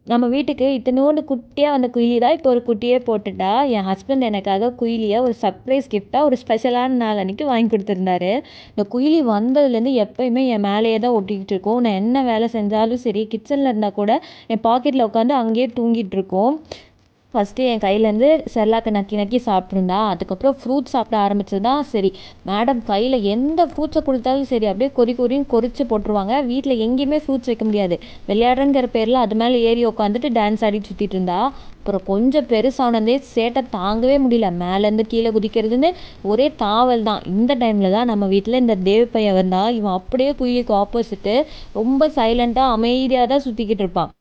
நம்ம வீட்டுக்கு இத்தனோண்டு குட்டியா வந்த குயிலி தான் இப்போ ஒரு குட்டியே போட்டுட்டா. என் ஹஸ்பண்ட் எனக்காக குயிலிய ஒரு சர்ப்ரைஸ் கிஃப்ட்டா ஒரு ஸ்பெஷலான நாள் அன்னைக்கு வாங்கி குடுத்துருந்தாரு. இந்த குயிலி வந்ததுலேருந்து எப்பயுமே என் மேலேயே தான் ஒட்டிக்கிட்டு இருக்கும். நான் என்ன வேலை செஞ்சாலும் சரி, கிச்சன்ல இருந்தா கூட என் பாக்கெட்ல உட்காந்து அங்கேயே தூங்கிட்டு இருக்கும். ஃபஸ்ட்டு என் கையிலேருந்து செர்லாக்கை நக்கி நக்கி சாப்பிட்ருந்தா. அதுக்கப்புறம் ஃப்ரூட்ஸ் சாப்பிட ஆரம்பிச்சது தான் சரி. மேடம் கையில் எந்த ஃப்ரூட்ஸை கொடுத்தாலும் சரி அப்படியே கொறி கொறின்னு கொறிச்சு போட்டுருவாங்க. வீட்டில் எங்கேயுமே ஃப்ரூட்ஸ் வைக்க முடியாது. விளையாடுறங்கிற பேரில் அது மேலே ஏறி உட்காந்துட்டு டான்ஸ் ஆடி சுற்றிட்டு இருந்தா. அப்புறம் கொஞ்சம் பெருசானதே சேட்டை தாங்கவே முடியல. மேலேருந்து கீழே குதிக்கிறதுன்னு ஒரே தாவல் தான். இந்த டைமில் தான் நம்ம வீட்டில் இந்த தேவ் பையன் வந்தா. இவன் அப்படியே குயிலுக்கு ஆப்போசிட்டு ரொம்ப சைலண்ட்டாக அமைதியாக தான் சுற்றிக்கிட்டு இருப்பான்.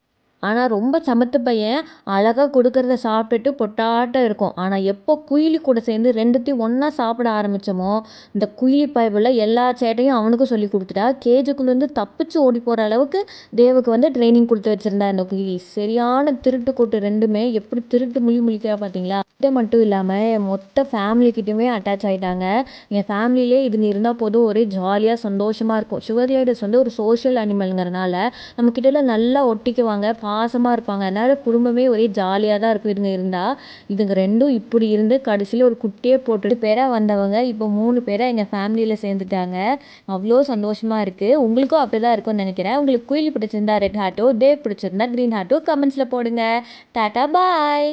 ஆனா ரொம்ப சமத்து பையன். அழகா குடுக்கறத சாப்பிட்டுட்டு பொட்டாட்டம் இருக்கும். ஆனா எப்போ குயிலி கூட சேர்ந்து 2த்தையும் ஒண்ணா சாப்பிட ஆரம்பிச்சோமோ, இந்த குயிலி பயபுல எல்லா சேட்டையும் அவனுக்கும் சொல்லிக் குடுத்துட்டா. கேஜுக்குள்ளேருந்து தப்பிச்சு ஓடி போற அளவுக்கு தேவுக்கு வந்து ட்ரெய்னிங் குடுத்து வச்சிருந்தா இந்த குயிலி. சரியான திருட்டு கூட்டு 2மே எப்படி திருட்டு முழி முழிக்கிறா பார்த்தீங்களா? இது மட்டும் இல்லாம என் மொத்த ஃபேமிலி கிட்டயுமே அட்டாச் ஆயிட்டாங்க. என் ஃபேமிலியிலே இதுங்க இருந்தா போதும் ஒரே ஜாலியா சந்தோஷமா இருக்கும். சுகர் ரைடர்ஸ் வந்து ஒரு சோஷியல் அனிமல்ங்கிறனால நம்ம கிட்டலாம் நல்லா ஒட்டிக்குவாங்க. பாசமா இருப்பாங்க. அதனால குடும்பமே ஒரே ஜாலியா தான் இருக்கும் இதுங்க இருந்தா. இதுங்க 2ம் இப்படி இருந்து கடைசியில ஒரு குட்டியே போட்டு 2 பேரா வந்தவங்க இப்போ 3 பேரா எங்க ஃபேமிலியில சேர்ந்துட்டாங்க. அவ்வளோ சந்தோஷமா இருக்கு. உங்களுக்கும் அப்படிதான் இருக்கும்னு நினைக்கிறேன். உங்களுக்கு குயில் பிடிச்சிருந்தா ரெட் ஹார்ட்டோ, தேவ் பிடிச்சிருந்தா கிரீன் ஹார்ட்டோ கமெண்ட்ஸ்ல போடுங்க. டாட்டா பாய்.